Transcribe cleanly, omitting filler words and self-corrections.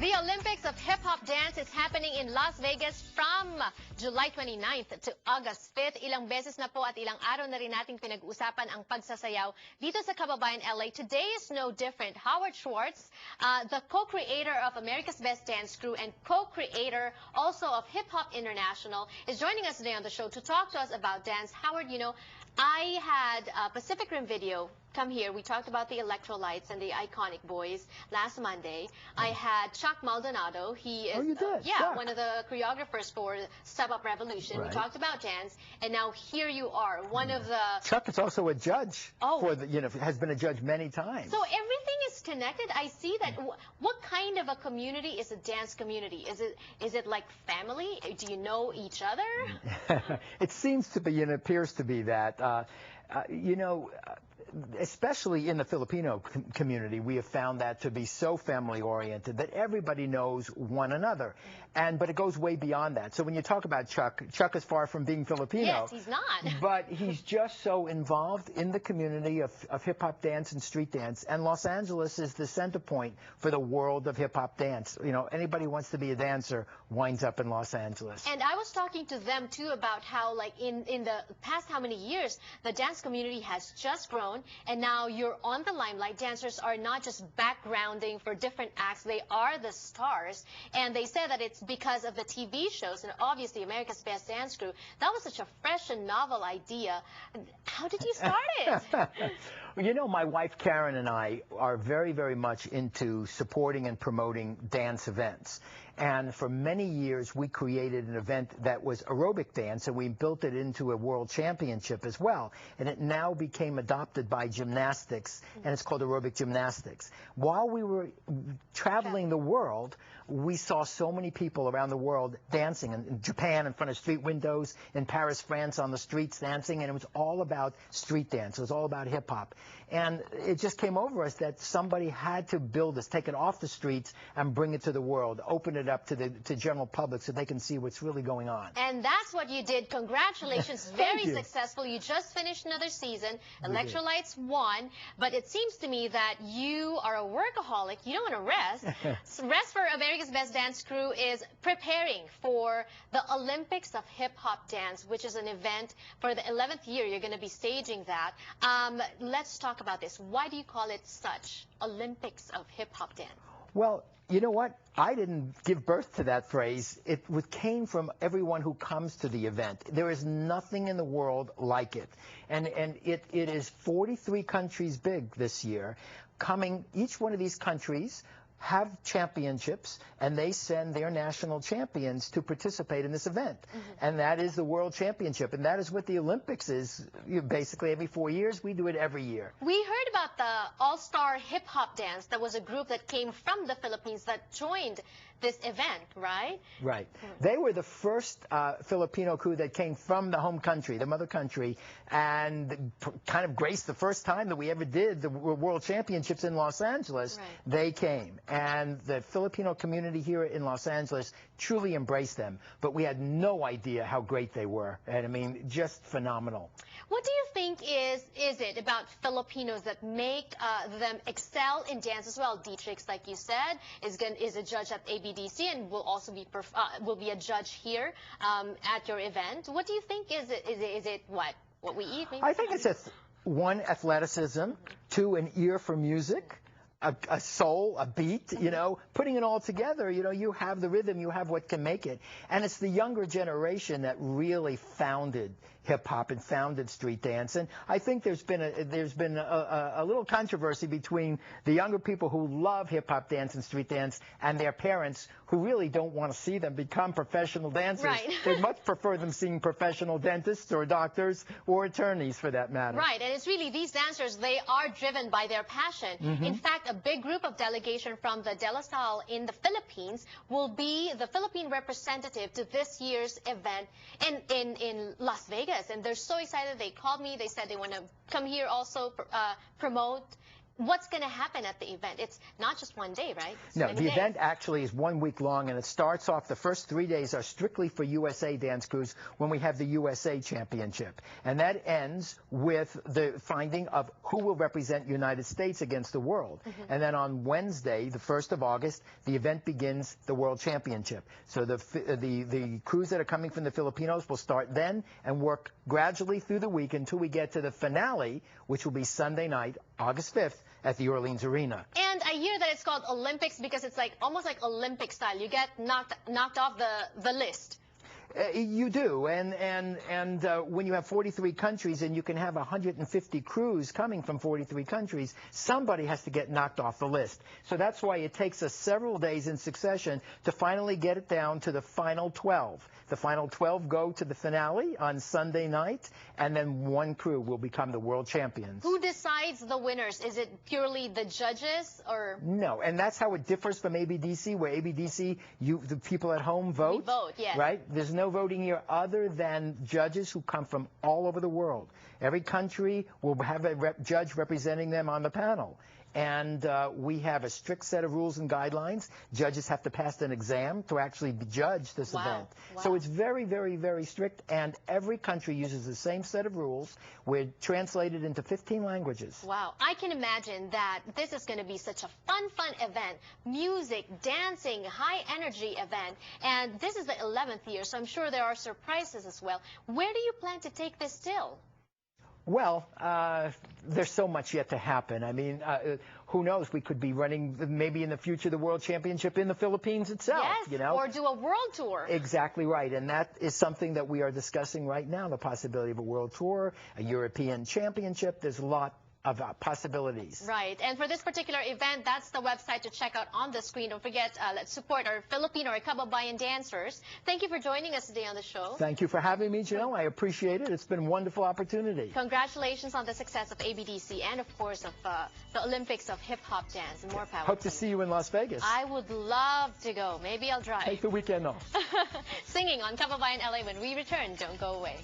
The Olympics of Hip-Hop Dance is happening in Las Vegas from July 29th to August 5th. Ilang beses na po at ilang araw na rin nating pinag-usapan ang pagsasayaw dito sa Kababayan, LA. Today is no different. Howard Schwartz, the co-creator of America's Best Dance Crew and co-creator also of Hip Hop International, is joining us today on the show to talk to us about dance. Howard, you know, I had a Pacific Rim video come here. We talked about the electrolytes and the iconic boys last Monday. I had Chuck Maldonado. He is, you did? one of the choreographers for Step Up Revolution. Right. We talked about dance, and now here you are, one of the... Chuck is also a judge. For the, has been a judge many times. So everything is connected. I see that. What kind of a community is a dance community? Is it like family? Do you know each other? It seems to be, and it appears to be that. Especially in the Filipino community, we have found that to be so family-oriented that everybody knows one another. But it goes way beyond that. So when you talk about Chuck is far from being Filipino. Yes, he's not. But he's just so involved in the community of hip-hop dance and street dance. And Los Angeles is the center point for the world of hip-hop dance. You know, anybody who wants to be a dancer winds up in Los Angeles. And I was talking to them, too, about how, like, in the past how many years, the dance community has just grown. And now you're on the limelight. Dancers are not just backgrounding for different acts. They are the stars. And they say that it's because of the TV shows and obviously America's Best Dance Crew. That was such a fresh and novel idea. How did you start it? You know, my wife Karen and I are very, very much into supporting and promoting dance events. And for many years, we created an event that was aerobic dance, and we built it into a world championship as well. And it now became adopted by gymnastics, and it's called aerobic gymnastics. While we were traveling the world, we saw so many people around the world dancing in Japan in front of street windows, in Paris, France on the streets dancing, and it was all about street dance. It was all about hip-hop. And it just came over us that somebody had to build this, take it off the streets and bring it to the world, open it up to the general public so they can see what's really going on. And that's what you did. Congratulations. Very successful. You just finished another season. Electrolytes won. But it seems to me that you are a workaholic. You don't want to rest. Rest for America's Best Dance Crew is preparing for the Olympics of Hip-Hop Dance, which is an event for the 11th year. You're going to be staging that. Let's talk about this. Why do you call it such, Olympics of Hip-Hop Dance? Well, you know what? I didn't give birth to that phrase. It came from everyone who comes to the event. There is nothing in the world like it. And it is 43 countries big this year. Each one of these countries have championships, and they send their national champions to participate in this event. And that is the World Championship, and that is what the Olympics is. Basically, every 4 years, we do it every year. We heard about the All-Star Hip-Hop Dance. That was a group that came from the Philippines that joined this event, right? Right. They were the first Filipino crew that came from the home country, the mother country, and kind of graced the first time that we ever did the World Championships in Los Angeles. Right. They came. And the Filipino community here in Los Angeles truly embraced them. But we had no idea how great they were. And I mean, just phenomenal. What do you think is it about Filipinos that make them excel in dance as well? Dietrich, like you said, is a judge at ABDC and will also be a judge here at your event. What do you think is it? Is it what we eat? Maybe? I think it's one, athleticism, two, an ear for music. A soul, a beat, putting it all together, you have the rhythm, you have what can make it. And it's the younger generation that really founded hip-hop and founded street dance. And I think there's been a little controversy between the younger people who love hip-hop dance and street dance and their parents who really don't want to see them become professional dancers. Right. They much prefer them seeing professional dentists or doctors or attorneys, for that matter. Right, and it's really these dancers, they are driven by their passion. In fact, a big group of delegation from the De La Salle in the Philippines will be the Philippine representative to this year's event in Las Vegas. And they're so excited. They called me. They said they want to come here also promote what's going to happen at the event? It's not just one day, right? It's No, many the days. event actually is 1 week long, and it starts off, the first 3 days are strictly for USA dance crews when we have the USA Championship. And that ends with the finding of who will represent United States against the world. And then on Wednesday, the 1st of August, the event begins the World Championship. So the crews that are coming from the Filipinos will start then and work gradually through the week until we get to the finale, which will be Sunday night, August 5th, at the Orleans Arena. And I hear that it's called Olympics because it's like almost like Olympic style. You get knocked off the list. You do, and when you have 43 countries and you can have 150 crews coming from 43 countries, somebody has to get knocked off the list. So that's why it takes us several days in succession to finally get it down to the final 12. The final 12 go to the finale on Sunday night, and then one crew will become the world champions. Who decides the winners? Is it purely the judges, or? No, and that's how it differs from ABDC, where ABDC, the people at home vote. We vote, yes. Right? There's no voting here other than judges who come from all over the world. Every country will have a judge representing them on the panel. And we have a strict set of rules and guidelines. Judges have to pass an exam to actually judge this event. Wow. So it's very, very, very strict, and every country uses the same set of rules. We're translated into 15 languages. Wow. I can imagine that this is going to be such a fun event. Music, dancing, high energy event. And this is the 11th year, so I'm sure there are surprises as well. Where do you plan to take this till? Well, there's so much yet to happen. I mean, who knows? We could be running, maybe in the future, the World Championship in the Philippines itself. Yes, you know? Or do a world tour. Exactly right. And that is something that we are discussing right now, the possibility of a world tour, a European Championship. There's a lot of possibilities. Right. And for this particular event, that's the website to check out on the screen. Don't forget, let's support our Filipino or Kababayan dancers. Thank you for joining us today on the show. Thank you for having me, Janelle. I appreciate it. It's been a wonderful opportunity. Congratulations on the success of ABDC and, of course, of the Olympics of hip-hop dance. And more power. Hope to see you in Las Vegas. I would love to go. Maybe I'll drive. Take the weekend off. Singing on Kababayan LA when we return. Don't go away.